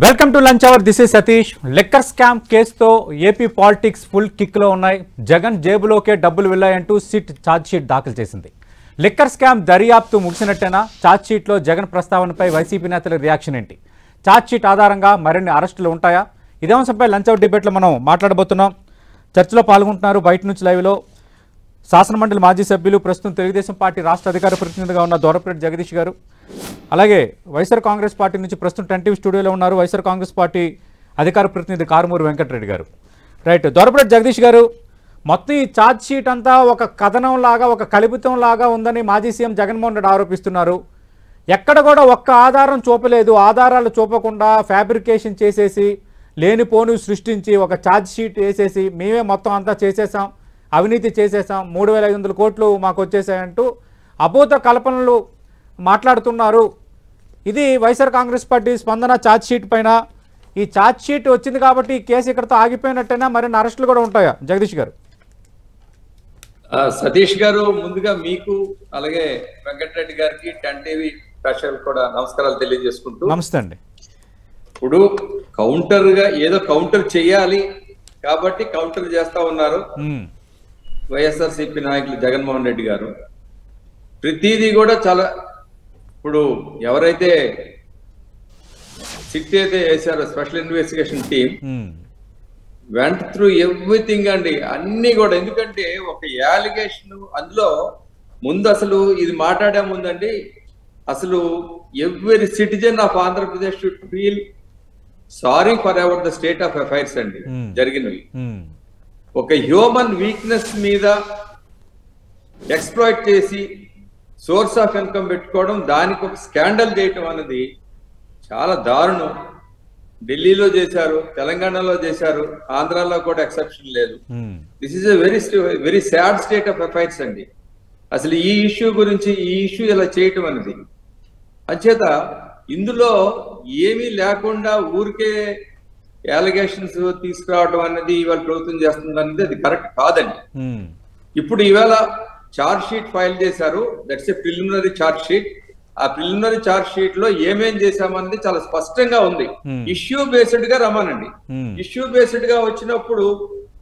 Welcome to lunch hour. This is Satish. Liquor scam కేసుతో AP politics full కిక్లో ఉన్నాయి. జగన్ జేబులోకే డబ్బులు వెళ్ళాయంటూ సిట్ ఛార్జ్షీట్ దాఖలు చేసింది. లిక్కర్ స్కామ్ దర్యాప్తు ముగిసినట్టేనా? ఛార్జ్షీట్లో జగన్ ప్రస్తావనపై వైసీపీ నేతల రియాక్షన్ ఏంటి? ఛార్జ్షీట్ ఆధారంగా మరిన్ని అరెస్టులు ఉంటాయా? ఇదే అంశంపై లంచ్ అవర్ డిబేట్లో మనం మాట్లాడబోతున్నాం. చర్చలో పాల్గొంటున్నారు బయట నుంచి లైవ్లో శాసనమండలి మాజీ సభ్యులు, ప్రస్తుతం తెలుగుదేశం పార్టీ రాష్ట్ర అధికార ప్రతినిధిగా ఉన్న దొరపరెడ్డి జగదీష్ గారు, అలాగే వైఎస్ఆర్ కాంగ్రెస్ పార్టీ నుంచి ప్రస్తుతం 10 టీవీ స్టూడియోలో ఉన్నారు వైఎస్ఆర్ కాంగ్రెస్ పార్టీ అధికార ప్రతినిధి కారుమూరి వెంకటరెడ్డి గారు. రైట్, దొరపరెడ్డి జగదీష్ గారు, మొత్తం ఈ ఛార్జ్ షీట్ అంతా ఒక కథనం లాగా, ఒక కల్పితం లాగా ఉందని మాజీ సీఎం జగన్మోహన్ రెడ్డి ఆరోపిస్తున్నారు. ఎక్కడ కూడా ఒక్క ఆధారం చూపలేదు. ఆధారాలు చూపకుండా ఫ్యాబ్రికేషన్ చేసేసి లేనిపోను సృష్టించి ఒక ఛార్జ్ షీట్ వేసేసి మేమే మొత్తం అంతా చేసేసాం, అవినీతి చేసేసాం, 3500 కోట్లు మాకు వచ్చేసాయంటూ అభూత కల్పనలు మాట్లాడుతున్నారు. ఇది వైఎస్ఆర్ కాంగ్రెస్ పార్టీ స్పందన ఛార్జ్ షీట్ పైన. ఈ ఛార్జ్ షీట్ వచ్చింది కాబట్టి ఈ కేసు ఇక్కడతో ఆగిపోయినట్టేనా? మరిన్ని అరెస్టులు కూడా ఉంటాయా? జగదీష్ గారు. సతీష్ గారు, ముందుగా మీకు అలాగే వెంకటరెడ్డి గారికి 10 టీవీ ప్రేక్షకులకు కూడా నమస్కారాలు తెలియజేసుకుంటూ. నమస్తే అండి. ఇప్పుడు కౌంటర్ గా ఏదో కౌంటర్ చేయాలి కాబట్టి కౌంటర్ చేస్తా ఉన్నారు వైఎస్ఆర్సీపీ నాయకులు జగన్మోహన్ రెడ్డి గారు. ప్రతిదీ కూడా చాలా, ఇప్పుడు ఎవరైతే సిట్ అయితే వేశారో స్పెషల్ ఇన్వెస్టిగేషన్ టీం వెంట త్రూ ఎవ్రీథింగ్ అండి, అన్ని కూడా. ఎందుకంటే ఒక యాలిగేషన్ అందులో ముందు అసలు ఇది మాట్లాడే ముందండి, అసలు every citizen of Andhra Pradesh should feel sorry for ever the state of affairs అండి జరిగినవి. ఒక హ్యూమన్ వీక్నెస్ మీద ఎక్స్ప్లాయిట్ చేసి సోర్స్ ఆఫ్ ఇన్కమ్ పెట్టుకోవడం, దానికి ఒక స్కాండల్ చేయటం అన్నది చాలా దారుణం. ఢిల్లీలో చేశారు, తెలంగాణలో చేశారు, ఆంధ్రాలో కూడా ఎక్సెప్షన్ లేదు. This is a very sad state of affairs అండి. అసలు ఈ ఇష్యూ గురించి, ఈ ఇష్యూ ఇలా చేయటం అనేది, అంచేత ఇందులో ఏమీ లేకుండా ఊరికే అలిగేషన్స్ తీసుకురావడం అనేది ఇవాళ ప్రభుత్వం చేస్తుంది అనేది అది కరెక్ట్ కాదండి. ఇప్పుడు ఇవాళ ఛార్జ్ షీట్ ఫైల్ చేశారు, that's a preliminary charge sheet. ఆ ప్రిలిమినరీ ఛార్జ్ షీట్ లో ఏమేం చేశామన్నది చాలా స్పష్టంగా ఉంది. ఇష్యూ బేస్డ్ గా రమ్మనండి. ఇష్యూ బేస్డ్ గా వచ్చినప్పుడు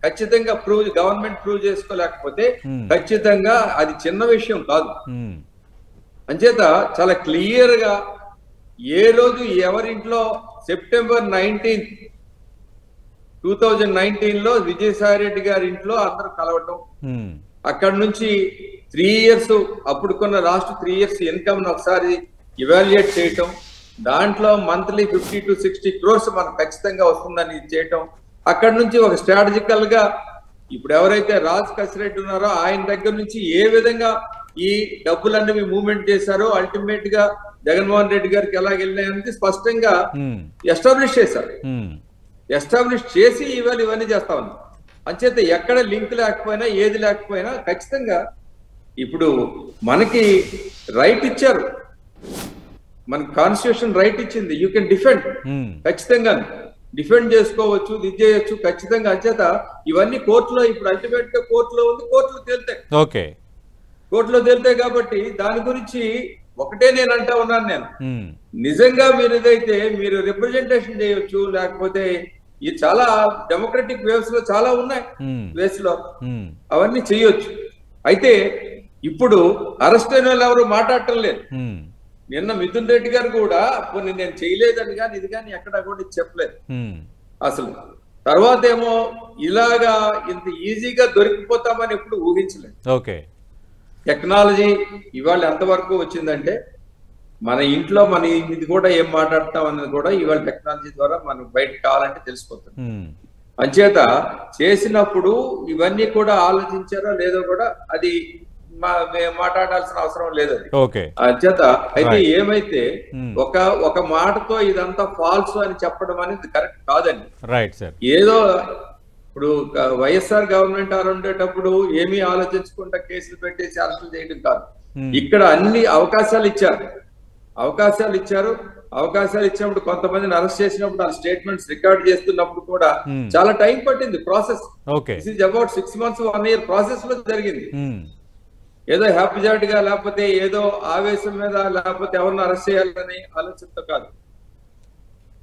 ఖచ్చితంగా గవర్నమెంట్ ప్రూవ్ చేసుకోలేకపోతే ఖచ్చితంగా అది చిన్న విషయం కాదు. అంచేత చాలా క్లియర్ గా ఏ రోజు ఎవరింట్లో సెప్టెంబర్ 19, 2019 లో విజయసాయి రెడ్డి గారి ఇంట్లో అందరూ కలవటం, అక్కడ నుంచి 3 years అప్పుడుకున్న లాస్ట్ 3 years ఇన్కమ్ ఒకసారి ఇవాల్యుయేట్ చేయటం, దాంట్లో మంత్లీ 50 to 60 crores మనకు ఖచ్చితంగా వస్తుందని చేయటం, అక్కడ నుంచి ఒక స్ట్రాటజికల్ గా ఇప్పుడు ఎవరైతే రాజ్ కసిరెడ్డి ఉన్నారో ఆయన దగ్గర నుంచి ఏ విధంగా ఈ డబ్బులన్నీ మూవ్మెంట్ చేశారో అల్టిమేట్ గా జగన్మోహన్ రెడ్డి గారికి ఎలా వెళ్ళినాయనేది స్పష్టంగా ఎస్టాబ్లిష్ చేశారు. ఎస్టాబ్లిష్ చేసి ఇవాళ ఇవన్నీ చేస్తా ఉన్నాం. అంచేత ఎక్కడ లింక్ లేకపోయినా, ఏది లేకపోయినా ఖచ్చితంగా ఇప్పుడు మనకి రైట్ ఇచ్చారు, మనకి కాన్స్టిట్యూషన్ రైట్ ఇచ్చింది. యూ కెన్ డిఫెండ్, ఖచ్చితంగా డిఫెండ్ చేసుకోవచ్చు, ఇది చేయొచ్చు ఖచ్చితంగా. అంచేత ఇవన్నీ కోర్టులో, ఇప్పుడు అల్టిమేట్ గా కోర్టులో ఉంది, కోర్టులో తేలుతాయి. ఓకే, కోర్టులో తేలుతాయి కాబట్టి దాని గురించి ఒకటే నేను అంటా ఉన్నాను. నేను నిజంగా మీరు ఇదైతే మీరు రిప్రజెంటేషన్ చేయొచ్చు, లేకపోతే ఈ చాలా డెమోక్రటిక్ వేవ్స్ లో చాలా ఉన్నాయి, వేస్ లో అవన్నీ చేయొచ్చు. అయితే ఇప్పుడు అరెస్ట్ అయిన వాళ్ళు ఎవరు మాట్లాడటం లేదు. నిన్న మిథున్ రెడ్డి గారు కూడా కొన్ని నేను చేయలేదని కానీ ఇది కానీ ఎక్కడ కూడా చెప్పలేదు అసలు. తర్వాత ఏమో ఇలాగా ఇంత ఈజీగా దొరికిపోతామని ఎప్పుడు ఊహించలేదు. ఓకే, టెక్నాలజీ ఇవాళ ఎంతవరకు వచ్చిందంటే మన ఇంట్లో మన ఇది కూడా ఏం మాట్లాడతాం అన్నది కూడా ఇవాళ టెక్నాలజీ ద్వారా మనం బయటకు కావాలంటే తెలిసిపోతుంది. అంచేత చేసినప్పుడు ఇవన్నీ కూడా ఆలోచించారో లేదో కూడా అది మాట్లాడాల్సిన అవసరం లేదు. అది అంచేత అయితే ఏమైతే ఒక మాటతో ఇదంతా ఫాల్స్ అని చెప్పడం అనేది కరెక్ట్ కాదండి. ఏదో ఇప్పుడు వైఎస్ఆర్ గవర్నమెంట్ ఉండేటప్పుడు ఏమీ ఆలోచించకుండా కేసులు పెట్టేసి అరెస్టులు చేయడం కాదు. ఇక్కడ అన్ని అవకాశాలు ఇచ్చారు. అవకాశాలు ఇచ్చినప్పుడు కొంతమందిని అరెస్ట్ చేసినప్పుడు ఆ స్టేట్మెంట్స్ రికార్డ్ చేస్తున్నప్పుడు కూడా చాలా టైం పట్టింది process. About 6 months 1 year process లో జరిగింది. ఏదో హ్యాపీజార్ట్ గా లేకపోతే ఏదో ఆవేశం మీద లేకపోతే ఎవరిని అరెస్ట్ చేయాలని ఆలోచనతో కాదు.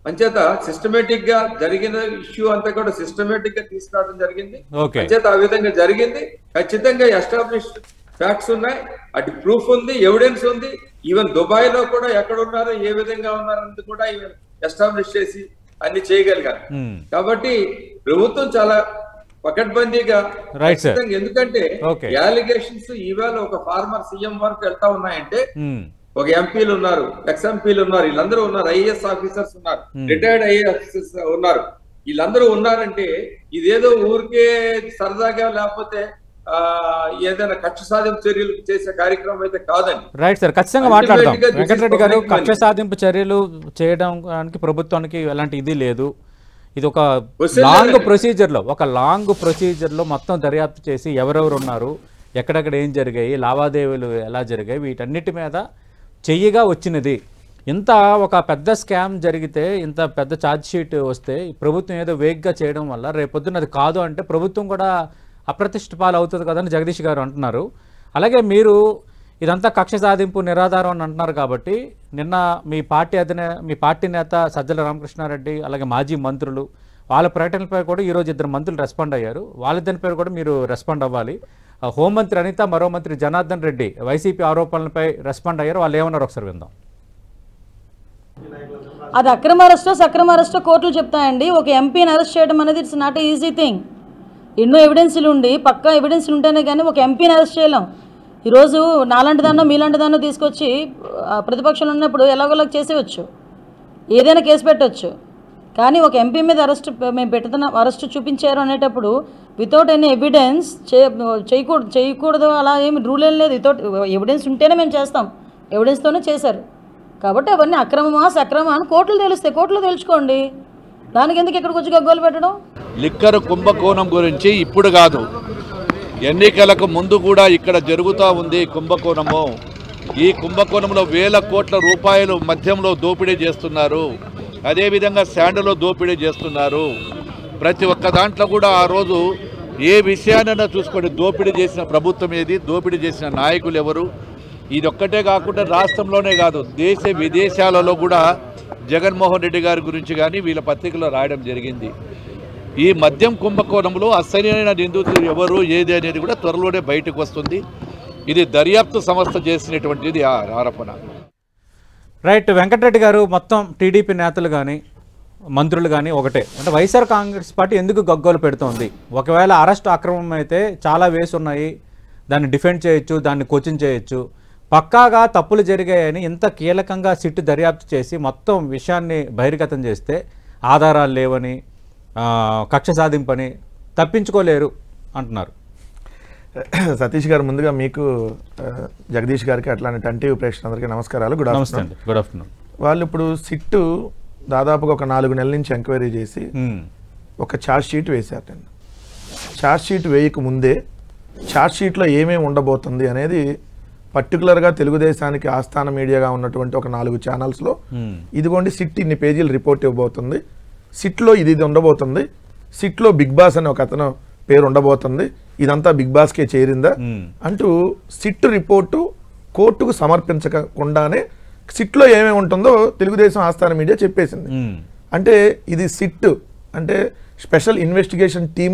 అంచేత సిస్టమేటిక్ గా జరిగిన ఇష్యూ అంతా కూడా సిస్టమేటిక్ గా తీసుకురావడం జరిగింది. ఓకే. అంచేత ఆ విధంగా జరిగింది. ఖచ్చితంగా ఎస్టాబ్లిష్డ్ ఫ్యాక్ట్స్ ఉన్నాయి, అటు ప్రూఫ్ ఉంది, ఎవిడెన్స్ ఉంది. ఈవెన్ దుబాయ్ లో కూడా ఎక్కడ ఉన్నారో ఏ విధంగా ఉన్నారన్నది కూడా ఈవెన్ ఎస్టాబ్లిష్ చేసి అన్ని చేయగలిగారు. కాబట్టి ప్రభుత్వం చాలా పకడ్బందీగా, ఎందుకంటే అలిగేషన్స్ ఈవేళ ఒక ఫార్మర్ సీఎం వరకు వెళ్తా ఉన్నాయంటే ఒక ఎంపీలు ఉన్నారు, ఎక్స్ ఎంపీలు ఉన్నారు, వీళ్ళందరూ ఉన్నారు, ఐఏఎస్ ఆఫీసర్స్ ఉన్నారు, రిటైర్డ్ ఐఏఎస్ ఆఫీసర్స్ ఉన్నారు. వీళ్ళందరూ ఉన్నారంటే ఇదేదో ఊరికే సరదాగా లేకపోతే ఏదైనా కక్ష సాధింపు చర్యలు చేసే కార్యక్రమం అయితే కాదని. రైట్ సార్, ఖచ్చితంగా మాట్లాడదాం. వెంకటరెడ్డి గారు, కక్ష సాధింపు చర్యలు చేయడానికి ప్రభుత్వానికి ఎలాంటి ఇది లేదు. ఇది ఒక లాంగ్ ప్రొసీజర్లో మొత్తం దర్యాప్తు చేసి ఎవరెవరు ఉన్నారు, ఎక్కడెక్కడ ఏం జరిగాయి, లావాదేవీలు ఎలా జరిగాయి, వీటన్నిటి మీద చెయ్యిగా వచ్చినది. ఇంత ఒక పెద్ద స్కామ్ జరిగితే, ఇంత పెద్ద ఛార్జ్ షీట్ వస్తే ప్రభుత్వం ఏదో వేగ్గా చేయడం వల్ల రేపొద్దున అది కాదు అంటే ప్రభుత్వం కూడా అప్రతిష్ట పాలు అవుతుంది కదని జగదీష్ గారు అంటున్నారు. అలాగే మీరు ఇదంతా కక్ష సాధింపు నిరాధారం అని అంటున్నారు కాబట్టి నిన్న మీ పార్టీ నేత సజ్జల రామకృష్ణారెడ్డి అలాగే మాజీ మంత్రులు వాళ్ళ ప్రకటనలపై కూడా ఈరోజు 2 మంత్రులు రెస్పాండ్ అయ్యారు. వాళ్ళిద్దరి పేరు కూడా మీరు రెస్పాండ్ అవ్వాలి. హోంమంత్రి అనిత, మరో మంత్రి జనార్దన్ రెడ్డి వైసీపీ ఆరోపణలపై రెస్పాండ్ అయ్యారు. వాళ్ళు ఏమన్నారు ఒకసారి విందాం. అది అక్రమ అరెస్టో సక్రమ అరెస్టో కోర్టులు చెప్తాయండి. ఒక ఎంపీని అరెస్ట్ చేయడం అనేది ఇట్స్ నాట్ ఈజీ థింగ్. ఎన్నో ఎవిడెన్స్లు ఉండి పక్కా ఎవిడెన్స్లు ఉంటేనే కానీ ఒక ఎంపీని అరెస్ట్ చేయలేం. ఈరోజు నాలాంటి దాన్నో మీలాంటి దాన్నో తీసుకొచ్చి ప్రతిపక్షంలో ఉన్నప్పుడు ఎలాగోలాగ చేసేవచ్చు, ఏదైనా కేసు పెట్టవచ్చు. కానీ ఒక ఎంపీ మీద అరెస్ట్ చూపించారు అనేటప్పుడు వితౌట్ ఎనీ ఎవిడెన్స్ చేయకూడదు అలా ఏమి రూల్ ఏం లేదు. వితౌట్ ఎవిడెన్స్ ఉంటేనే మేము చేస్తాం, ఎవిడెన్స్తోనే చేశారు. కాబట్టి అవన్నీ అక్రమమా సక్రమా అని కోర్టులు తెలుస్తాయి, కోర్టులో తెలుసుకోండి. దానికి ఎందుకు ఇక్కడికి వచ్చి గగ్గోలు పెట్టడం? లిక్కర్ కుంభకోణం గురించి ఇప్పుడు కాదు, ఎన్నికలకు ముందు కూడా ఇక్కడ జరుగుతూ ఉంది కుంభకోణము. ఈ కుంభకోణంలో వేల కోట్ల రూపాయలు మద్యంలో దోపిడీ చేస్తున్నారు, అదేవిధంగా శాండలో దోపిడీ చేస్తున్నారు. ప్రతి ఒక్క దాంట్లో కూడా ఆ రోజు ఏ విషయాన్నైనా చూసుకోండి, దోపిడీ చేసిన ప్రభుత్వం ఏది, దోపిడీ చేసిన నాయకులు ఎవరు. ఇది ఒక్కటే కాకుండా రాష్ట్రంలోనే కాదు, దేశ విదేశాలలో కూడా జగన్మోహన్ రెడ్డి గారి గురించి కానీ వీళ్ళ పత్రికలో రాయడం జరిగింది. ఈ మద్యం కుంభకోణంలో అసలైన నిందితులు ఎవరు ఏది అనేది కూడా త్వరలోనే బయటకు వస్తుంది. ఇది దర్యాప్తు సంస్థ చేసినటువంటిది ఆరోపణ. రైట్. వెంకటరెడ్డి గారు, మొత్తం టీడీపీ నేతలు కానీ మంత్రులు కానీ ఒకటే అంటే వైఎస్ఆర్ కాంగ్రెస్ పార్టీ ఎందుకు గగ్గోలు పెడుతోంది? ఒకవేళ అరెస్ట్ అక్రమం అయితే చాలా వేసి ఉన్నాయి, దాన్ని డిఫెండ్ చేయొచ్చు, దాన్ని క్వశ్చన్ చేయొచ్చు. పక్కాగా తప్పులు జరిగాయని ఇంత కీలకంగా సిట్ దర్యాప్తు చేసి మొత్తం విషయాన్ని బహిర్గతం చేస్తే ఆధారాలు లేవని, కక్ష సాధింపని తప్పించుకోలేరు అంటున్నారు. సతీష్ గారు, ముందుగా మీకు, జగదీష్ గారికి, అట్లానే టంటీవీ ప్రేక్షకులందరికీ నమస్కారాలు. Good afternoon. వాళ్ళు ఇప్పుడు సిట్ దాదాపుగా ఒక 4 నెలల నుంచి ఎంక్వైరీ చేసి ఒక ఛార్జ్ షీట్ వేశారు. నేను ఛార్జ్ షీట్ వేయక ముందే ఛార్జ్ షీట్లో ఏమేమి ఉండబోతుంది అనేది పర్టికులర్గా తెలుగుదేశానికి ఆస్థాన మీడియాగా ఉన్నటువంటి ఒక 4 ఛానల్స్లో ఇదిగోండి సిట్ ఇన్ని పేజీలు రిపోర్ట్ ఇవ్వబోతుంది, సిట్లో ఇది ఉండబోతుంది, సిట్లో బిగ్ బాస్ అని ఒక అతను పేరు ఉండబోతుంది, ఇదంతా బిగ్ బాస్కే చేరిందా అంటూ సిట్ రిపోర్టు కోర్టుకు సమర్పించకుండానే సిట్లో ఏమేమి ఉంటుందో తెలుగుదేశం ఆస్థాన మీడియా చెప్పేసింది. అంటే ఇది సిట్ అంటే స్పెషల్ ఇన్వెస్టిగేషన్ టీం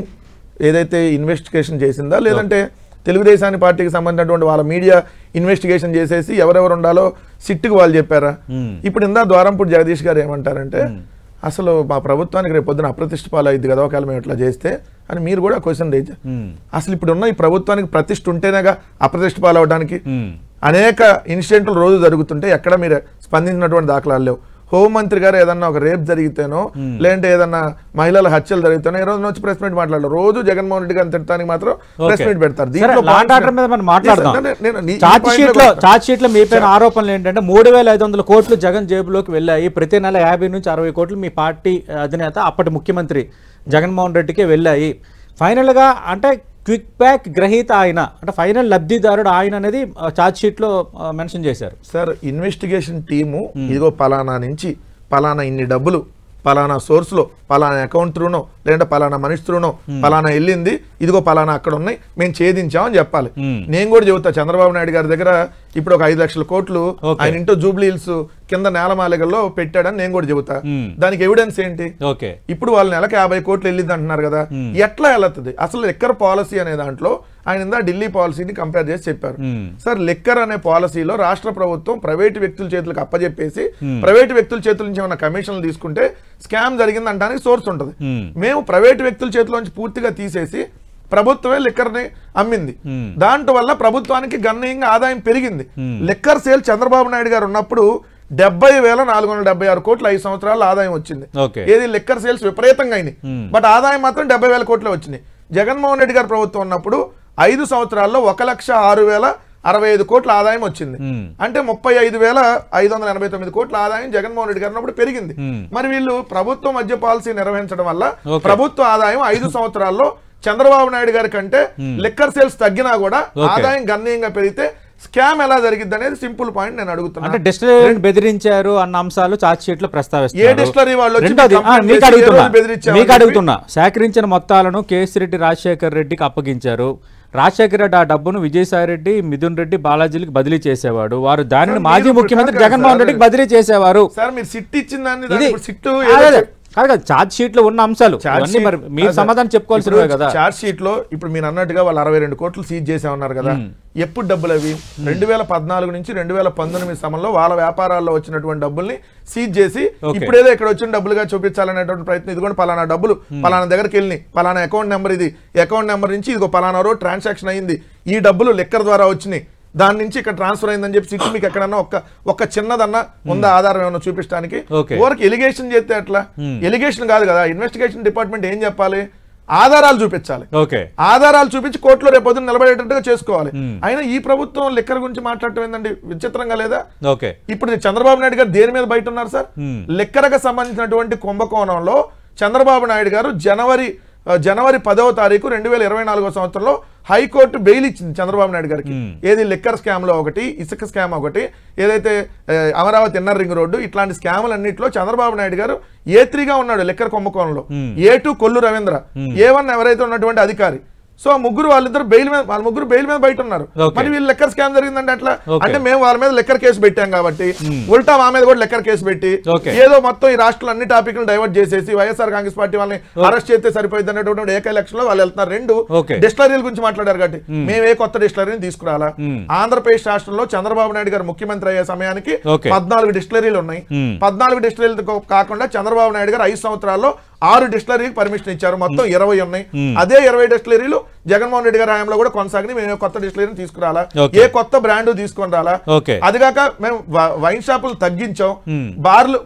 ఏదైతే ఇన్వెస్టిగేషన్ చేసిందా, లేదంటే తెలుగుదేశాన్ని పార్టీకి సంబంధించినటువంటి వాళ్ళ మీడియా ఇన్వెస్టిగేషన్ చేసేసి ఎవరెవరు ఉండాలో సిట్కి వాళ్ళు చెప్పారా? ఇప్పుడు ఇందా ద్వారంపూడి జగదీష్ గారు ఏమంటారంటే, అసలు మా ప్రభుత్వానికి రేపు పొద్దున అప్రతిష్ట పాలు అయింది కదా ఒకవేళ మేము ఇట్లా చేస్తే అని మీరు కూడా క్వశ్చన్ రేజ్. అసలు ఇప్పుడు ఉన్న ఈ ప్రభుత్వానికి ప్రతిష్ఠ ఉంటేనేగా అప్రతిష్ట పాలు అవడానికి. అనేక ఇన్సిడెంట్లు రోజు జరుగుతుంటే ఎక్కడ మీరు స్పందించినటువంటి దాఖలాలు లేవు. హోంమంత్రి గారు ఏదన్నా ఒక రేప్ జరిగితేనో లేదంటే ఏదన్నా మహిళల హత్యలు జరిగితేనో ఈ రోజు వచ్చి ప్రెస్ మీట్ మాట్లాడారు. రోజు జగన్మోహన్ రెడ్డి గారిని తిట్టడానికి మాత్రం ప్రెస్ మీట్ పెడతారు. ఛార్జ్ షీట్ లో మీ పైన ఆరోపణలు ఏంటంటే 3,500 కోట్లు జగన్ జేబులోకి వెళ్ళాయి, ప్రతి నెల 50 నుంచి 60 కోట్లు మీ పార్టీ అధినేత అప్పటి ముఖ్యమంత్రి జగన్మోహన్ రెడ్డికే వెళ్ళాయి. ఫైనల్ గా అంటే క్విక్ బ్యాక్ గ్రహీత ఆయన అంటే ఫైనల్ లబ్ధిదారుడు ఆయన అనేది ఛార్జ్ షీట్ లో మెన్షన్ చేశారు. సార్, ఇన్వెస్టిగేషన్ టీము ఇదిగో పలానా నుంచి పలానా ఇన్ని డబ్బులు పలానా సోర్స్లో పలానా అకౌంట్ త్రూనో లేదంటే పలానా మనిషి త్రూనో పలానా వెళ్ళింది, ఇదిగో పలానా అక్కడ ఉన్నాయి, మేము ఛేదించామని చెప్పాలి. నేను కూడా చెబుతా, చంద్రబాబు నాయుడు గారి దగ్గర ఇప్పుడు ఒక 5 లక్షల కోట్లు ఆయన ఇంటో జూబ్లీ హిల్స్ కింద నేలమాలిగల్లో పెట్టాడని నేను కూడా చెబుతా. దానికి ఎవిడెన్స్ ఏంటి? ఇప్పుడు వాళ్ళు నెలకు 50 కోట్లు వెళ్ళింది అంటున్నారు కదా, ఎట్లా వెళ్తుంది అసలు? లిక్కర్ పాలసీ అనే దాంట్లో ఆయన ఢిల్లీ పాలసీని కంపేర్ చేసి చెప్పారు. సార్, లిక్కర్ అనే పాలసీలో రాష్ట్ర ప్రభుత్వం ప్రైవేటు వ్యక్తుల చేతులకు అప్పచెప్పేసి ప్రైవేటు వ్యక్తుల చేతుల నుంచి ఏమైనా కమిషన్లు తీసుకుంటే స్కామ్ జరిగింది అంటానికి సోర్స్ ఉంటుంది. మేము ప్రైవేటు వ్యక్తుల చేతిలోంచి పూర్తిగా తీసేసి ప్రభుత్వమే లిక్కర్ని అమ్మింది. దాంట్లో వల్ల ప్రభుత్వానికి గణనీయంగా ఆదాయం పెరిగింది. లిక్కర్ సేల్ చంద్రబాబు నాయుడు గారు ఉన్నప్పుడు 70,476 కోట్లు 5 సంవత్సరాల ఆదాయం వచ్చింది. ఏది లిక్కర్ సేల్స్ విపరీతంగా అయినాయి, బట్ ఆదాయం మాత్రం 70,000 కోట్లే వచ్చినాయి. జగన్మోహన్ రెడ్డి గారి ప్రభుత్వం ఉన్నప్పుడు 5 సంవత్సరాల్లో 1,06,065 కోట్ల ఆదాయం వచ్చింది. అంటే 35,589 కోట్ల ఆదాయం జగన్మోహన్ రెడ్డి గారు ఉన్నప్పుడు పెరిగింది. మరి వీళ్ళు ప్రభుత్వ మద్య పాలసీ నిర్వహించడం వల్ల ప్రభుత్వ ఆదాయం 5 సంవత్సరాల్లో చంద్రబాబు నాయుడు గారి కంటే లిక్కర్ సేల్స్ తగ్గినా కూడా ఆదాయం గణనీయంగా పెరిగితే స్కామ్ ఎలా జరిగింది అనేది సింపుల్ పాయింట్ నేను అడుగుతున్నా. అంటే డిస్టిలరీని బెదిరించారు అన్న అంశాలు చార్జ్ షీట్ లో ప్రస్తావిస్తారు. ఏ డిస్టిలరీ వాళ్ళు మీకు అడుగుతున్నా, సేకరించిన మొత్తాలను కేసిరెడ్డి రాజశేఖర్ రెడ్డికి అప్పగించారు. రాజశేఖర రెడ్డి ఆ డబ్బును విజయసాయి రెడ్డి, మిథున్ రెడ్డి, బాలాజీలకు బదిలీ చేసేవాడు. వారు దానిని మాజీ ముఖ్యమంత్రి జగన్మోహన్ రెడ్డికి బదిలీ చేసేవారు. సార్, మీరు సిట్ ఇచ్చిందాన్ని కాదు ఛార్జ్ షీట్ లో ఉన్న అంశాలు మీరు సమాధానం చెప్పుకోవాల్సినవే కదా. ఛార్జ్ షీట్ లో ఇప్పుడు మీరు అన్నట్టుగా వాళ్ళు 62 కోట్లు సీజ్ చేసామన్నారు కదా. ఎప్పుడు డబ్బులు అవి? 2014 నుంచి 2019 సమయంలో వాళ్ళ వ్యాపారాల్లో వచ్చినటువంటి డబ్బుల్ని సీజ్ చేసి ఇప్పుడేదో ఇక్కడ వచ్చిన డబ్బులుగా చూపించాలనేటువంటి ప్రయత్నం. ఇదిగోండి పలానా డబ్బులు పలానా దగ్గరికి వెళ్ళి పలానా అకౌంట్ నెంబర్, ఇది అకౌంట్ నెంబర్ నుంచి ఇదిగో పలానా రోజు ట్రాన్సాక్షన్ అయింది, ఈ డబ్బులు లిక్కర్ ద్వారా వచ్చినాయి, దాని నుంచి ఇక్కడ ట్రాన్స్ఫర్ అయిందని చెప్పి సిటీ మీకు ఎక్కడన్నా ఒక చిన్నదన్నా ఉందా ఆధారం ఏమన్నా చూపించడానికి? ఊరికి ఎలిగేషన్ చేస్తే అట్లా ఎలిగేషన్ కాదు కదా. ఇన్వెస్టిగేషన్ డిపార్ట్మెంట్ ఏం చెప్పాలి? ఆధారాలు చూపించాలి. ఆధారాలు చూపించి కోర్టులో రేపు పొద్దున్న నిలబడేటట్టుగా చేసుకోవాలి. అయినా ఈ ప్రభుత్వం లిక్కర్ గురించి మాట్లాడటం ఏంటండి విచిత్రంగా లేదా? ఇప్పుడు చంద్రబాబు నాయుడు గారు దేని మీద బయట ఉన్నారు సార్? లిక్కర్కి సంబంధించినటువంటి కుంభకోణంలో చంద్రబాబు నాయుడు గారు జనవరి 10వ తారీఖు 2024 సంవత్సరంలో హైకోర్టు బెయిల్ ఇచ్చింది చంద్రబాబు నాయుడు గారికి. ఏది లిక్కర్ స్కామ్ లో ఒకటి, ఇసుక స్కామ్ ఒకటి, ఏదైతే అమరావతి ఇన్నర్ రింగ్ రోడ్డు, ఇట్లాంటి స్కాములన్నింటిలో చంద్రబాబు నాయుడు గారు A3గా ఉన్నాడు లిక్కర్ కుంభకోణంలో. A2 కొల్లు రవీంద్ర, A1 ఎవరైతే ఉన్నటువంటి అధికారి. సో ముగ్గురు వాళ్ళ ముగ్గురు బెయిల్ మీద బయట ఉన్నారు. మరి వీళ్ళు లెక్కర్ స్కామ్ జరిగిందంటే అట్లా అంటే మేము వాళ్ళ మీద లెక్కర్ కేసు పెట్టాం కాబట్టి ఉల్టా మా మీద కూడా లెక్కర్ కేసు పెట్టి ఏదో మొత్తం ఈ రాష్ట్రంలో అన్ని టాపిక్లు డైవర్ట్ చేసేసి వైఎస్ఆర్ కాంగ్రెస్ పార్టీ వాళ్ళని అరెస్ట్ చేస్తే సరిపోయింది అనేటువంటి ఏక ఎలక్షన్ లో వాళ్ళు వెళ్తున్నారు. 2 డిస్టిలరీల గురించి మాట్లాడారు కాబట్టి మేము ఏ కొత్త డిస్టిలరీని తీసుకురాలా. ఆంధ్రప్రదేశ్ రాష్ట్రంలో చంద్రబాబు నాయుడు గారు ముఖ్యమంత్రి అయ్యే సమయానికి 14 డిస్టిలరీలు ఉన్నాయి. 14 డిస్టిలరీలు కాకుండా చంద్రబాబు నాయుడు గారు 5 సంవత్సరాల్లో 6 డిస్టిలరీకి పర్మిషన్ ఇచ్చారు. మొత్తం 20 ఉన్నాయి. అదే 20 డిస్టిలరీలు జగన్మోహన్ రెడ్డి గారి హయాంలో కూడా కొనసాగి మేము కొత్త డిస్టిలరీని తీసుకురాలా, ఏ కొత్త బ్రాండ్ తీసుకొని రాలా. అదిగాక మేము వైన్ షాపులు తగ్గించాం, బార్లు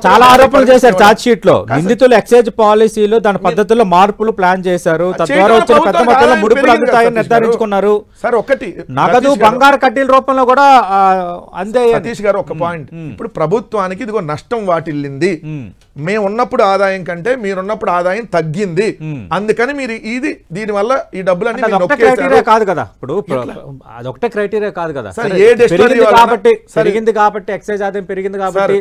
చాలా ఆరోపణలు చేశారు ఛార్జ్ షీట్ లో. నిందితులు ఎక్సైజ్ పాలసీలో దాని పద్ధతుల్లో మార్పులు ప్లాన్ చేశారు, తద్వారా వచ్చిన పెద్ద మొత్తంలో ముడుపులు అందుతాయని నిర్ధారించుకున్నారు. సార్, ఒకటి నగదు బంగారు కడ్డీల రూపంలో కూడా అంతే. సతీష్ గారు ఒక పాయింట్, ఇప్పుడు ప్రభుత్వానికి ఇదిగో నష్టం వాటిల్లింది, మేము ఉన్నప్పుడు ఆదాయం కంటే మీరున్నప్పుడు ఆదాయం తగ్గింది, అందుకని మీరు ఇది దీనివల్ల ఈ డబ్బులన్నీ కాదు కదా. ఇప్పుడు అదొకటే క్రైటీరియా కాదు కదా. పెరిగింది కాబట్టి ఎక్సైజ్ ఆదాయం పెరిగింది కాబట్టి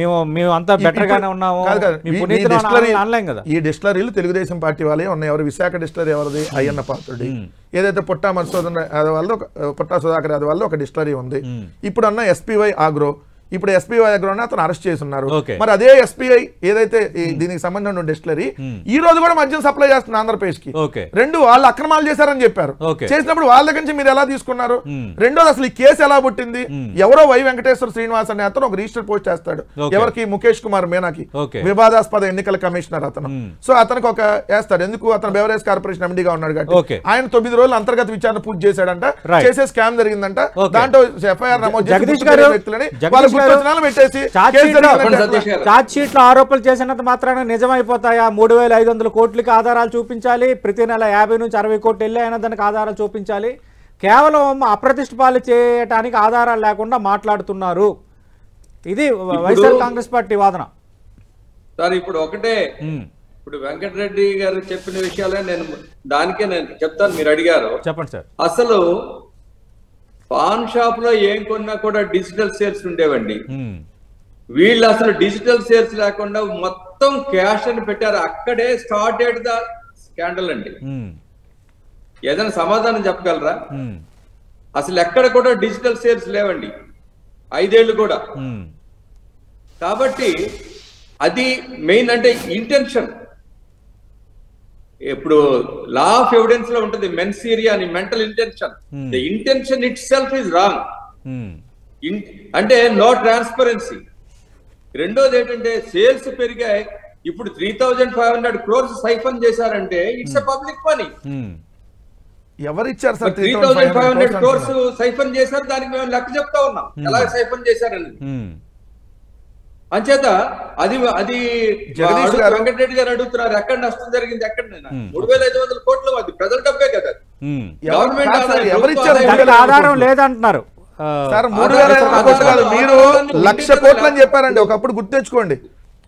మేము అంతా బెటర్ గానే ఉన్నాము. ఈ డిస్టిలరీలు తెలుగుదేశం పార్టీ వాళ్ళే ఉన్నాయి. ఎవరు? విశాఖ డిస్టిలరీ ఎవరిది? అయ్యన్న పాత్రుడి. ఏదైతే పుట్టా మధుసూదన్ వాళ్ళది, పుట్టా సుధాకర్ యాదవ్ వాళ్ళది ఒక డిస్టిలరీ ఉంది. ఇప్పుడు అన్న SPY ఆగ్రో, ఇప్పుడు SPY ఆగ్రోని అతను అరెస్ట్ చేస్తున్నారు. మరి అదే SPI ఏదైతే దీనికి సంబంధించిన డిస్టిలరీ ఈ రోజు కూడా మద్యం సప్లై చేస్తుంది ఆంధ్రప్రదేశ్ కి. 2 వాళ్ళు అక్రమాలు చేశారని చెప్పారు. చేసినప్పుడు వాళ్ళ దగ్గర నుంచి మీరు ఎలా తీసుకున్నారు? రెండోది అసలు ఈ కేసు ఎలా పుట్టింది? ఎవరో వై వెంకటేశ్వర శ్రీనివాస్ అనే అతను ఒక రిజిస్టర్ పోస్ట్ చేస్తాడు. ఎవరికి? ముఖేష్ కుమార్ మీనాకి, వివాదాస్పద ఎన్నికల కమిషనర్ అతను. సో అతనికి ఒక వేస్తాడు. ఎందుకు? అతను బెవరేజ్ కార్పొరేషన్ MDగా ఉన్నాడు కాబట్టి. ఆయన 9 రోజులు అంతర్గత విచారణ పూర్తి చేశాడంట, చేసే స్కామ్ జరిగిందంట. దాంట్లో FIR నమోదు చేసి వ్యక్తులని ఛార్జ్ షీట్ లో ఆరోపణలు చేసినంత మాత్రాన నిజమైపోతాయా? 3,500 కోట్లకి ఆధారాలు చూపించాలి, ప్రతి నెల 50 నుంచి 60 కోట్లు వెళ్ళి అయినా దానికి ఆధారాలు చూపించాలి. కేవలం అప్రతిష్ట పాలు చేయడానికి ఆధారాలు లేకుండా మాట్లాడుతున్నారు. ఇది వైఎస్ఆర్ కాంగ్రెస్ పార్టీ వాదన. సార్, ఇప్పుడు ఒకటే, ఇప్పుడు వెంకటరెడ్డి గారు చెప్పిన విషయాలే నేను చెప్తాను. మీరు అడిగారు, చెప్పండి సార్. అసలు పాన్ షాప్ లో ఏం కొన్నా కూడా డిజిటల్ సేల్స్ ఉండేవండి. వీళ్ళు అసలు డిజిటల్ సేల్స్ లేకుండా మొత్తం క్యాష్ అని పెట్టారు. అక్కడే స్టార్టెడ్ ద స్కాండల్ అండి. ఏదైనా సమాధానం చెప్పగలరా? అసలు ఎక్కడ కూడా డిజిటల్ సేల్స్ లేవండి 5 ఏళ్ళు కూడా. కాబట్టి అది మెయిన్ అంటే ఇంటెన్షన్. ఇప్పుడు లా ఆఫ్ ఎవిడెన్స్ లో ఉంటుంది మెన్సీరియా అని, mental intention. The intention it self is wrong. అంటే నో ట్రాన్స్పరెన్సీ. రెండోది ఏంటంటే సేల్స్ పెరిగాయి. ఇప్పుడు 3,500 crores సైఫన్ చేశారంటే ఇట్స్ ఎ పబ్లిక్ మనీ. ఎవరిచ్చారు సార్? 3,500 crores సైఫన్ చేశారు. దానికి మేము లెక్క చెప్తా ఉన్నాం ఎలా సైఫన్ చేశారని. అంచేత అది వెంకటరెడ్డి గారు అడుగుతున్నారు ఎక్కడ నష్టం జరిగింది, ఎక్కడ 3,500 కోట్లు అది ప్రజల డబ్బే కదా. గవర్నమెంట్ ఆధారం లేదంటున్నారు సార్. 3,500 కోట్లు కాదు, మీరు 1,00,000 కోట్లు అని చెప్పారండి ఒకప్పుడు. గుర్తు తెచ్చుకోండి,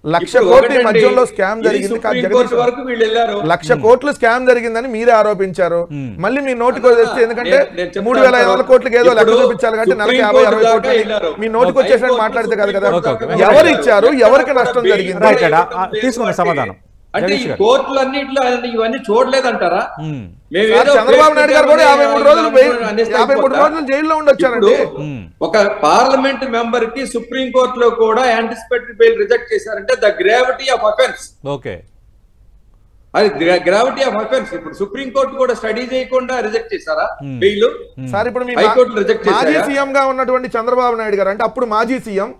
1,00,000 కోట్లు మధ్యలో స్కామ్ జరిగింది. 1,00,000 కోట్లు స్కామ్ జరిగిందని మీరే ఆరోపించారు. మళ్ళీ మీ నోటికి వస్తే ఎందుకంటే 3,500 కోట్లకి ఏదో లెక్క చూపించాలి కాబట్టి నెలకి 50-60 కోట్లు మీ నోటికి వచ్చేసినట్టు మాట్లాడితే కాదు కదా. ఎవరు ఇచ్చారు, ఎవరికి నష్టం జరిగింది తీసుకున్న సమాధానం. అంటే ఈ కోర్టులు అన్నిట్లో ఇవన్నీ చూడలేదంటారా? చంద్రబాబు నాయుడు గారు కూడా 53 రోజులు జైల్లో ఉండొచ్చారండి. ఒక పార్లమెంట్ మెంబర్ కి సుప్రీం కోర్టులో కూడా యాంటిసిపేటరీ బెయిల్ రిజెక్ట్ చేశారంటే the gravity of offence. Okay, అది గ్రావిటీ ఆఫ్ అఫెన్స్. ఇప్పుడు సుప్రీం కోర్టు కూడా స్టడీ చేయకుండా రిజెక్ట్ చేశారా బెయిల్? సార్ ఇప్పుడు హైకోర్టు రిజెక్ట్ చేశారా? మాజీ సీఎం గా ఉన్నటువంటి చంద్రబాబు నాయుడు గారు, అంటే అప్పుడు మాజీ సీఎం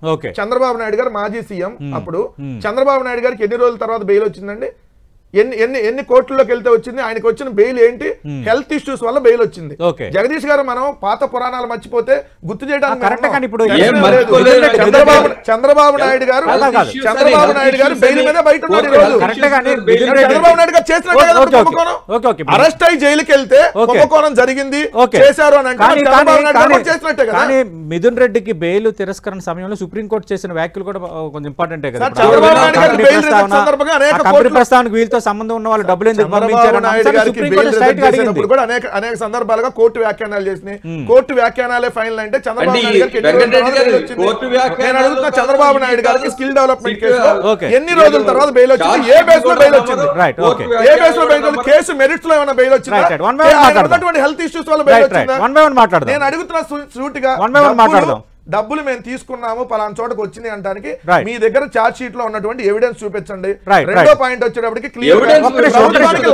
చంద్రబాబు నాయుడు గారు మాజీ సీఎం. అప్పుడు చంద్రబాబు నాయుడు గారికి ఎన్ని రోజుల తర్వాత బెయిల్ వచ్చిందండి? ఎన్ని కోర్టుల్లోకి వెళ్తే వచ్చింది? ఆయనకు వచ్చిన బెయిల్ ఏంటి? హెల్త్ ఇష్యూస్ వల్ల బెయిల్ వచ్చింది. జగదీష్ గారు మనం పాత పురాణాలు మర్చిపోతే గుర్తు చేయడానికి చంద్రబాబు నాయుడు గారు బెయిల్ మీద బయట ఉన్నాడు. చంద్రబాబు నాయుడు గారు చేసినట్టే అరెస్ట్ అయ్యి జైలుకి వెళ్తే కుంభకోణం జరిగింది చేశారు అని అంటే చంద్రబాబు నాయుడు గారు చేసినట్టే కదా. మిథున్ రెడ్డికి బెయిల్ తిరస్కరణ సమయంలో సుప్రీంకోర్టు చేసిన వ్యాఖ్యలు కూడా కొంచెం ఇంపార్టెంటే కదా. చంద్రబాబు నాయుడు గారు బెయిల్ సందర్భంగా ప్రస్తావనకు వీళ్ళతో సంబంధం ఉన్న వాళ్ళు డబ్బులు ఎందుకు పంపించారు కూడా అనేక సందర్భాలుగా కోర్టు వ్యాఖ్యానాలు చేసినాయి. కోర్టు వ్యాఖ్యానాలే ఫైనల్ అంటే చంద్రబాబు నాయుడు గారికి చంద్రబాబు నాయుడు గారికి స్కిల్ డెవలప్మెంట్ కేసులో ఎన్ని రోజుల తర్వాత బెయిల్ వచ్చింది? ఏ బేస్ లో బెయిల్ వచ్చింది? ఏ బేస్ లో బెయిల్ వచ్చింది? కేసు మెరిట్స్ లో ఏమైనా బెయిల్ వచ్చిందా? హెల్త్ ఇష్యూస్ వల్ల బెయిల్ వచ్చిందా? నేను అడుగుతున్నా సూటిగా. డబ్బులు మేము తీసుకున్నాము పలానా చోటకు వచ్చింది అంటానికి మీ దగ్గర చార్జ్ షీట్ లో ఉన్నటువంటి ఎవిడెన్స్ చూపించండి. రెండో పాయింట్ వచ్చేటప్పటికి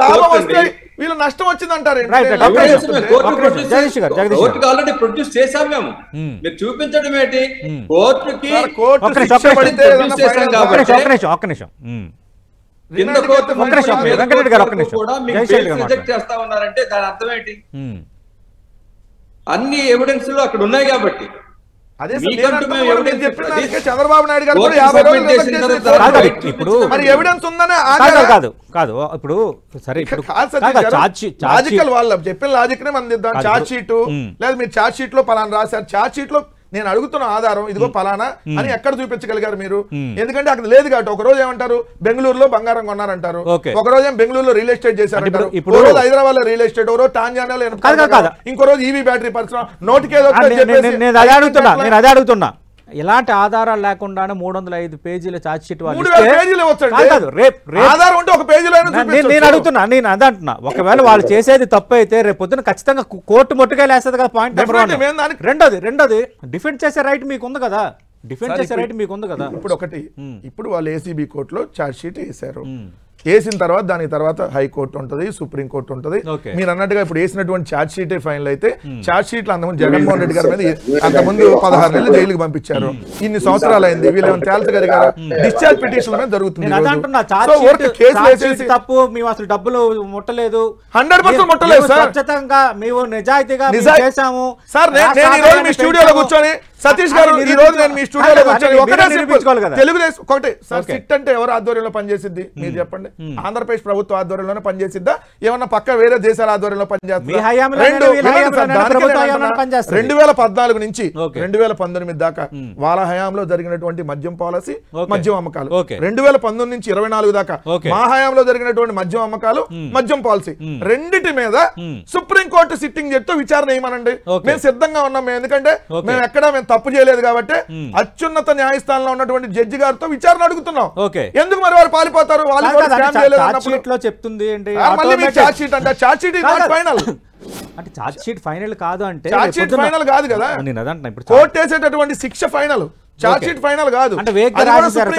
లాభం వస్తే వీళ్ళు నష్టం వచ్చింది అంటారు. ఆల్రెడీ ప్రొడ్యూస్ చేశాం మేము. మీరు చూపించడం ఏంటి? కోర్టుకి చేస్తా ఉన్నారంటే దాని అర్థం ఏంటి? అన్ని ఎవిడెన్స్ లో అక్కడ ఉన్నాయి కాబట్టి. చంద్రబాబు నాయుడు గారు ఇప్పుడు మరి ఎవిడెన్స్ ఉందనే కాదు కాదు ఇప్పుడు సరే లాజికల్ వాళ్ళు చెప్పిన లాజిక్ నే మనం దిద్దాం. చార్జ్ షీట్ లేదా మీరు చార్జ్ షీట్ లో పలానా రాశారు, చార్జ్ షీట్ లో నేను అడుగుతున్న ఆధారం ఇదిగో పలానా అని ఎక్కడ చూపించగలిగారు మీరు? ఎందుకంటే అక్కడ లేదు కాబట్టి. ఒక రోజు ఏమంటారు బెంగళూరులో బంగారం కొన్నారంటారు, ఒక రోజు ఏం బెంగళూరులో రియల్ ఎస్టేట్ చేశారంటారు, ఒక రోజు హైదరాబాద్ లో రియల్ ఎస్టేట్, ఒక రోజు టాంజానియాలో, ఇంకో రోజు ఈవీ బ్యాటరీ పరిశ్రమ. నోటికేదో అదే అడుగుతున్నా. ఎలాంటి ఆధారాలు లేకుండానే 305 పేజీల ఛార్జ్ షీట్ నేను అడుగుతున్నా. నేను అదే అంటున్నా, ఒకవేళ వాళ్ళు చేసేది తప్పు అయితే రేపు పొద్దున ఖచ్చితంగా కోర్టు మొట్టుకెళ్ళేస్తుంది కదా. Point number 1. రెండోది డిఫెండ్ చేసే రైట్ మీకు ఉంది కదా. డిఫెండ్ చేసే రైట్ మీకు ఉంది కదా. ఇప్పుడు వాళ్ళు ఏసీబీ కోర్టులో ఛార్జ్ షీట్ వేశారు. వేసిన తర్వాత దాని తర్వాత హైకోర్టు ఉంటుంది, సుప్రీంకోర్టు ఉంటుంది. మీరు అన్నట్టుగా ఇప్పుడు వేసినటువంటి ఛార్జ్ షీట్ ఫైనల్ అయితే ఛార్జ్ షీట్లు అంతకుముందు జగన్మోహన్ రెడ్డి గారి మీద అంతకుముందు 16 నెలలు జైలుకి పంపించారు. ఇన్ని సంవత్సరాలు అయింది. వీళ్ళు ఏమైనా తేల్చగలిగారా? డిశ్చార్జ్ పిటిషన్ మీద జరుగుతుంది. తప్పు మేము అసలు డబ్బులు ముట్టలేదు, 100% ముట్టలేదు సార్. ఖచ్చితంగా మేము నిజాయితీగా చేశాము సార్. నేను మీ స్టూడియోలో కూర్చొని సతీష్ గారు ఈ రోజు నేను మీ స్టూడియోలో కూర్చొని తెలుగుదేశం ఒకటి సార్ సిట్ అంటే ఎవరు ఆధ్వర్యంలో పనిచేసిద్ది మీరు చెప్పండి? ఆంధ్రప్రదేశ్ ప్రభుత్వ ఆధ్వర్యంలోనే పనిచేసిద్దా? ఏమన్నా పక్క వేరే దేశాల ఆధ్వర్యంలో పనిచేస్తుందా? 2014 నుంచి 2019 దాకా వాళ్ళ హయాంలో జరిగినటువంటి మద్యం పాలసీ, మద్యం అమ్మకాలు, 2019 నుంచి 24 దాకా మా హయాంలో జరిగినటువంటి మద్యం అమ్మకాలు, మద్యం పాలసీ, రెండిటి మీద సుప్రీంకోర్టు సిట్టింగ్ జడ్జితో విచారణ చేయమనండి. మేము సిద్ధంగా ఉన్నాం. ఎందుకంటే మేము ఎక్కడ మేము తప్పు చేయలేదు కాబట్టి అత్యున్నత న్యాయస్థానంలో ఉన్నటువంటి జడ్జి గారితో విచారణ అడుగుతున్నాం. ఎందుకు మరి వాళ్ళు పారిపోతారు? వాళ్ళు కూడా స్కామ్ చేయలేదు అన్నప్పుడు చెప్తుంది ఏంటి మళ్ళీ మీకు ఛార్జ్ షీట్ అంటే charge sheet is not final. అంటే ఛార్జ్ షీట్ ఫైనల్ కాదు అంటే ఛార్జ్ షీట్ ఫైనల్ కాదు కదా, నేను అదంటున్నా. ఇప్పుడు కోర్టు వేసేటటువంటి శిక్ష ఫైనల్, ఛార్జ్ షీట్ ఫైనల్ కాదు. అంటే వేగ్గా రాసేసారు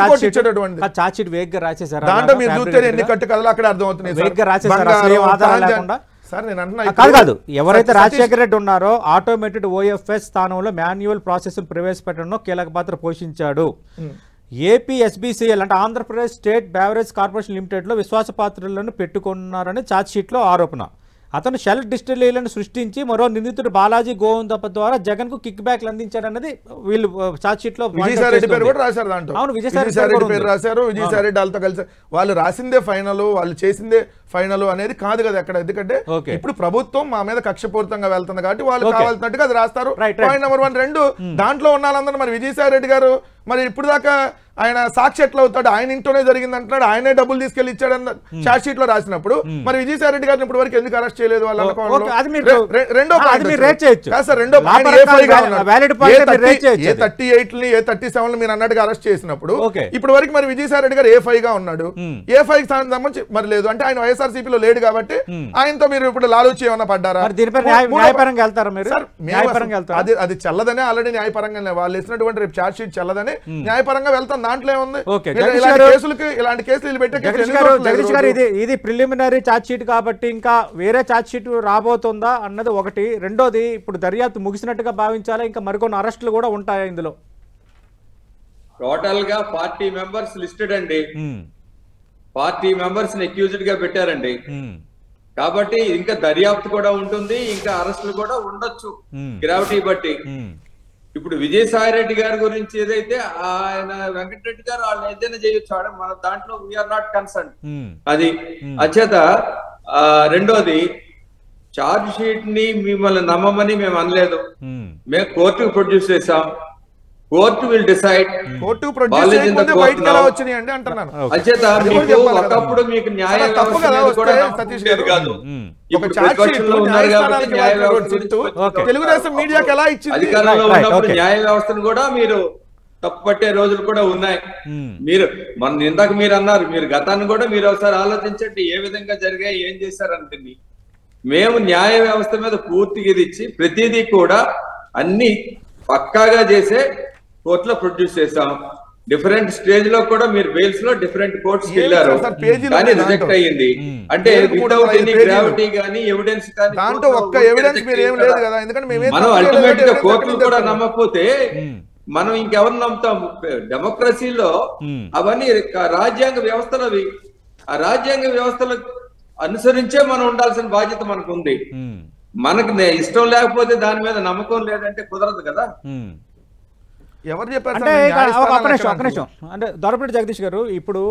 ఛార్జ్ షీట్ వేగ్గా రాసేసారు. దాంట్లో మీరు చూస్తే ఎన్ని కట్టు కథలు అక్కడ అర్థమవుతున్నాయి. వేగ్గా రాసేసారు ఆధారం లేకుండా. సార్ నేను అంటున్నా కాదు ఎవరైతే రాజశేఖర రెడ్డి ఉన్నారో ఆటోమేటెడ్ ఓఎఫ్ఎస్ స్థానంలో మాన్యువల్ ప్రాసెస్ ప్రవేశపెట్టడంలో కీలక పాత్ర పోషించాడు. ఏపీ ఎస్బీసీఎల్ అంటే ఆంధ్రప్రదేశ్ స్టేట్ బ్యావరేజ్ కార్పొరేషన్ లిమిటెడ్లో విశ్వాసపాత్రలను పెట్టుకున్నారని ఛార్జ్ షీట్లో ఆరోపణ. అతను షెల్ డిస్టిలరీలను సృష్టించి మరో నిందితుడు బాలాజీ గోవిందప్ప ద్వారా జగన్ కు కిక్ బ్యాక్లు అందించారన్నది వీళ్ళు ఛార్జ్ షీట్ లో. విజయసాయి రెడ్డి పేరు కూడా రాశారు దాంట్లో. అవును, విజయసాయి రెడ్డి పేరు రాశారు. విజయసాయి రెడ్డి వాళ్ళతో కలిసి వాళ్ళు రాసిందే ఫైనల్, వాళ్ళు చేసిందే ఫైనల్ అనేది కాదు కదా అక్కడ. ఎందుకంటే ఇప్పుడు ప్రభుత్వం మా మీద కక్షపూరితంగా వెళ్తుంది కాబట్టి వాళ్ళు కావాల్సినట్టుగా అది రాస్తారు. Point number 1. 2, దాంట్లో ఉన్న వాళ్ళందరూ మరి విజయసాయి రెడ్డి గారు మరి ఇప్పుడు దాకా ఆయన సాక్షి ఎట్లా అవుతాడు? ఆయన ఇంట్లోనే జరిగింది అంటున్నాడు, ఆయనే డబ్బులు తీసుకెళ్లి ఇచ్చాడన్న ఛార్జ్ షీట్ లో రాసినప్పుడు మరి విజయసాయి రెడ్డి గారిని ఇప్పటి వరకు ఎందుకు అరెస్ట్ చేయలేదు వాళ్ళు అనుకోవడం. రెండో ఏ38 A37 మీరు అన్నట్టుగా అరెస్ట్ చేసినప్పుడు ఇప్పటి వరకు మరి విజయసాయి రెడ్డి గారు A5 గా ఉన్నాడు. A5 సంబంధించి మరి లేదు అంటే ఆయన వైఎస్ఆర్సీపీ లో లేడు కాబట్టి ఆయనతో మీరు ఇప్పుడు లాలూచి ఏమన్నా పడ్డారా? అది చల్లదనే ఆల్రెడీ న్యాయపరంగా వాళ్ళు ఇచ్చినటువంటి రేపు ఛార్జ్ షీట్ చల్లదని న్యాయపరంగా వెళ్తాం. దాంట్లో ఏముంది? ఇలాంటి కేసులు పెట్టే జగదీష్ గారు ఇది ప్రిలిమినరీ ఛార్జ్ షీట్ కాబట్టి ఇంకా వేరే ఛార్జ్ షీట్ రాబోతుందా అన్నది ఒకటి. రెండోది ఇప్పుడు దర్యాప్తు ముగిసినట్టుగా భావించాలా, ఇంకా మరికొన్ని అరెస్టులు కూడా ఉంటాయా ఇందులో? టోటల్ గా 40 మెంబర్స్ లిస్టెడ్ అండి. 40 మెంబర్స్ అక్యూజ్డ్ గా పెట్టారండి. కాబట్టి ఇంకా దర్యాప్తు కూడా ఉంటుంది, ఇంకా అరెస్టులు కూడా ఉండొచ్చు గ్రావిటీ బట్టి. ఇప్పుడు విజయసాయి రెడ్డి గారి గురించి ఏదైతే ఆయన వెంకటరెడ్డి గారు వాళ్ళు ఏదైనా చేయొచ్చు, మన దాంట్లో వీఆర్ నాట్ కన్సర్న్. అది అచేత రెండోది ఛార్జ్ షీట్ ని మిమ్మల్ని నమ్మమని మేము అనలేదు, మేము కోర్టుకు ప్రొడ్యూస్ చేసాం. Court will decide. అచేత ఒకప్పుడు మీకు న్యాయ వ్యవస్థ కూడా కాదు. తెలుగుదేశం మీడియాకి ఎలా ఇచ్చింది? అధికారంలో ఉన్నప్పుడు న్యాయ వ్యవస్థను కూడా మీరు తప్పు పట్టే రోజులు కూడా ఉన్నాయి. మీరు మన ఇందాక మీరు అన్నారు, మీరు గతాన్ని కూడా మీరు ఒకసారి ఆలోచించండి ఏ విధంగా జరిగాయి, ఏం చేశారంటుంది. మేము న్యాయ వ్యవస్థ మీద పూర్తిగా ఇచ్చి ప్రతిదీ కూడా అన్ని పక్కాగా చేసే కోర్టులో ప్రొడ్యూస్ చేసాం. డిఫరెంట్ స్టేజ్ లో కూడా మీరు బెయిల్స్ లో డిఫరెంట్ కోర్ట్స్ వెళ్ళారు, కానీ రిజెక్ట్ అయ్యింది. అంటే వితౌట్ ఎనీ గ్రావిటీ గానీ ఎవిడెన్స్ కానీ మనం అల్టిమేట్ గా కోర్టులు కూడా నమ్మకపోతే మనం ఇంకెవరు నమ్ముతాం? డెమోక్రసీలో అవన్నీ రాజ్యాంగ వ్యవస్థలు అవి. ఆ రాజ్యాంగ వ్యవస్థలు అనుసరించే మనం ఉండాల్సిన బాధ్యత మనకు ఉంది. మనకు ఇష్టం లేకపోతే దాని మీద నమ్మకం లేదంటే కుదరదు కదా. ఎవరు చెప్పారు? అంటే దొరపరెడ్డి జగదీష్ గారు, ఇప్పుడు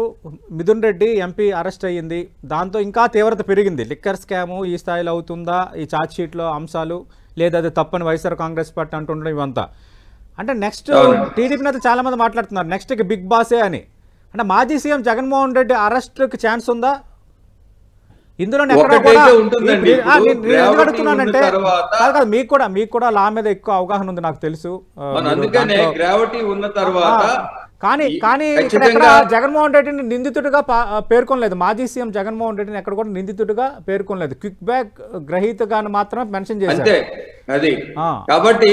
మిథున్ రెడ్డి ఎంపీ అరెస్ట్ అయ్యింది, దాంతో ఇంకా తీవ్రత పెరిగింది. లిక్కర్ స్కామ్ ఈ స్థాయిలో అవుతుందా, ఈ ఛార్జ్ షీట్ లో అంశాలు లేదా అది తప్పని వైఎస్ఆర్ కాంగ్రెస్ పార్టీ అంటుండడం ఇవంతా. అంటే నెక్స్ట్ టీడీపీ నేత చాలా మంది మాట్లాడుతున్నారు నెక్స్ట్ బిగ్ బాసే అని. అంటే మాజీ సీఎం జగన్మోహన్ రెడ్డి అరెస్ట్ కి ఛాన్స్ ఉందా ఇందులో? అడుగుతున్నానంటే మీకు కూడా లా మీద ఎక్కువ అవగాహన ఉంది నాకు తెలుసు. కానీ జగన్మోహన్ రెడ్డిని నిందితుడిగా పేర్కొనలేదు. మాజీ సీఎం జగన్మోహన్ రెడ్డిని ఎక్కడ కూడా నిందితుడిగా పేర్కొనలేదు. క్విక్ బ్యాక్ గ్రహీతగా మాత్రమే మెన్షన్ చేశారు. అది కాబట్టి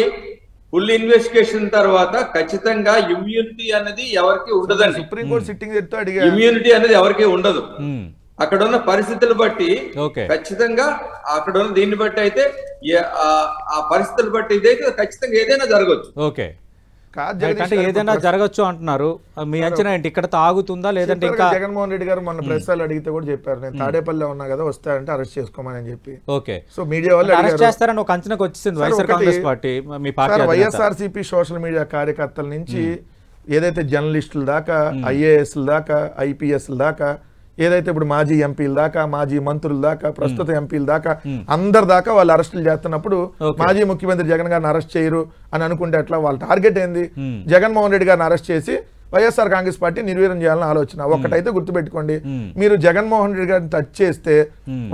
ఫుల్ ఇన్వెస్టిగేషన్ తర్వాత ఖచ్చితంగా ఇమ్యూనిటీ అనేది ఎవరికి ఉండదండి. సుప్రీంకోర్టు సిట్టింగ్ ఇమ్యూనిటీ అనేది ఎవరికి ఉండదు. అక్కడ ఉన్న పరిస్థితులు బట్టి ఖచ్చితంగా అక్కడ ఉన్న దీన్ని బట్టి అయితే ఆ పరిస్థితులు బట్టి ఇదైతే ఖచ్చితంగా ఏదైనా జరగచ్చు. ఓకే, ఏదైనా జరగచ్చు అంటున్నారు. మీ అంచనా ఏంటి? ఇక్కడ ఆగుతుందా లేదంటే ఇంకా? జగన్మోహన్ రెడ్డి గారు మొన్న ప్రెస్ వాళ్ళు అడిగితే కూడా చెప్పారు, నేను తాడేపల్లిలో ఉన్నా కదా, వస్తారంటే అరెస్ట్ చేసుకోమని చెప్పి. ఓకే, సో మీడియా వాళ్ళు అరెస్ట్ చేస్తారని ఒక అంచనాకు వచ్చింది వైఎస్ఆర్ కాంగ్రెస్ పార్టీ. మీ పార్టీ వైఎస్ఆర్సీపీ సోషల్ మీడియా కార్యకర్తల నుంచి ఏదైతే జర్నలిస్టుల దాకా, ఐఏఎస్ల దాకా, ఐపీఎస్ల దాకా, ఏదైతే ఇప్పుడు మాజీ ఎంపీల దాకా, మాజీ మంత్రుల దాకా, ప్రస్తుత ఎంపీల దాకా, అందరి దాకా వాళ్ళు అరెస్టులు చేస్తున్నప్పుడు మాజీ ముఖ్యమంత్రి జగన్ గారిని అరెస్ట్ చేయరు అని అనుకుంటే అట్లా వాళ్ళ టార్గెట్ ఏంది? జగన్మోహన్ రెడ్డి గారిని అరెస్ట్ చేసి వైఎస్ఆర్ కాంగ్రెస్ పార్టీ నిర్వీర్యం చేయాలని ఆలోచన. ఒకటైతే గుర్తుపెట్టుకోండి, మీరు జగన్మోహన్ రెడ్డి గారిని టచ్ చేస్తే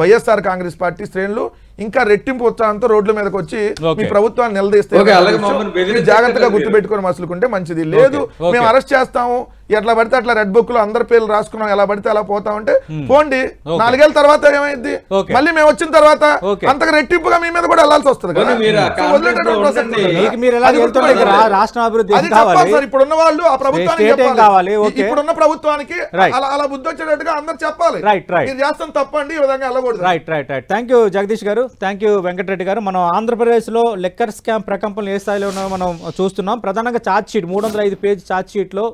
వైఎస్ఆర్ కాంగ్రెస్ పార్టీ శ్రేణులు ఇంకా రెట్టింపు ఉత్సాహంతో రోడ్ల మీదకి వచ్చి మీ Okay. ప్రభుత్వాన్ని నిలదీస్తే Okay, అలాగే మమ్మల్ని బెదిరించే జాగ్రత్తగా కదా గుర్తుపెట్టుకొని మసులుకుంటే మంచిది. లేదు Okay. మేము అరెస్ట్ చేస్తాము, ఎట్లా పడితే అట్లా రెడ్ బుక్ లో అందరి పేర్లు రాసుకున్నాం, ఎలా పడితే అలా పోతా ఉంటే పోండి. 4 ఏళ్ళ తర్వాత ఏమైంది, Okay. మళ్ళీ మేము వచ్చిన తర్వాత Okay. అంతగా రెట్టింపుగా మీ మీద కూడా వెళ్ళాల్సి వస్తుంది కదా. మీరు ఆ సో వదిలేటటువంటి ప్రసక్తి ఉండండి. ఉండదు. మీకు మీరు ఎలా అది వెళ్తుంటే గుర్తుపెట్టుకోండి. రాష్ట్ర అభివృద్ధి అది ఏం కావాలి? చెప్పాలి సార్. ఇప్పుడున్న వాళ్ళు ఆ ప్రభుత్వానికి State ఏం కావాలి? చెప్పాలి. Okay. ఇప్పుడున్న ప్రభుత్వానికి Right. అలా బుద్ధి వచ్చేటట్టుగా అందరు చెప్పాలి. Right. మీరు చేస్తాం తప్పండి, ఈ విధంగా వెళ్ళకూడదు. రైట్ థ్యాంక్ యూ జగదీష్ గారు, థ్యాంక్ యూ వెంకటరెడ్డి గారు. మనం ఆంధ్రప్రదేశ్లో లెక్కర్ స్కామ్ ప్రకంపనలు ఏ స్థాయిలో ఉన్నాయో మనం చూస్తున్నాం. ప్రధానంగా ఛార్జ్ షీట్ 305 పేజ్ ఛార్జ్ షీట్లో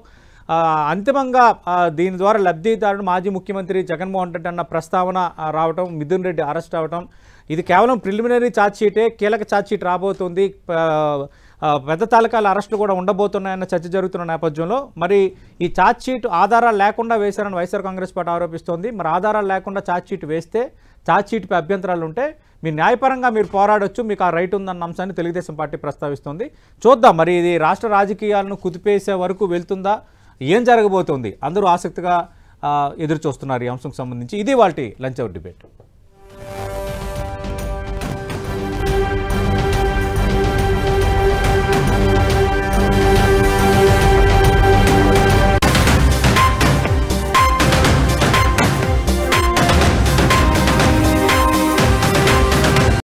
అంతిమంగా దీని ద్వారా లబ్ధిదారుడు మాజీ ముఖ్యమంత్రి జగన్మోహన్ రెడ్డి అన్న ప్రస్తావన రావటం, మిథున్ రెడ్డి అరెస్ట్ అవ్వటం, ఇది కేవలం ప్రిలిమినరీ ఛార్జ్ షీటే, కీలక ఛార్జ్ షీట్ రాబోతుంది, పెద్ద తాలూకాల అరెస్టులు కూడా ఉండబోతున్నాయన్న చర్చ జరుగుతున్న నేపథ్యంలో మరి ఈ ఛార్జ్ షీట్ ఆధారాలు లేకుండా వేశారని వైఎస్ఆర్ కాంగ్రెస్ పార్టీ ఆరోపిస్తోంది. మరి ఆధారాలు లేకుండా ఛార్జ్ షీట్ వేస్తే, ఛార్జ్ షీట్పై అభ్యంతరాలు ఉంటే మీ న్యాయపరంగా మీరు పోరాడొచ్చు, మీకు ఆ రైట్ ఉందన్న అంశాన్ని తెలుగుదేశం పార్టీ ప్రస్తావిస్తోంది. చూద్దాం మరి ఇది రాష్ట్ర రాజకీయాలను కుదిపేసే వరకు వెళ్తుందా, ఏం జరగబోతోంది, అందరూ ఆసక్తిగా ఎదురు చూస్తున్నారు ఈ అంశంకు సంబంధించి. ఇది వాటి లంచ్ అవర్ డిబేట్.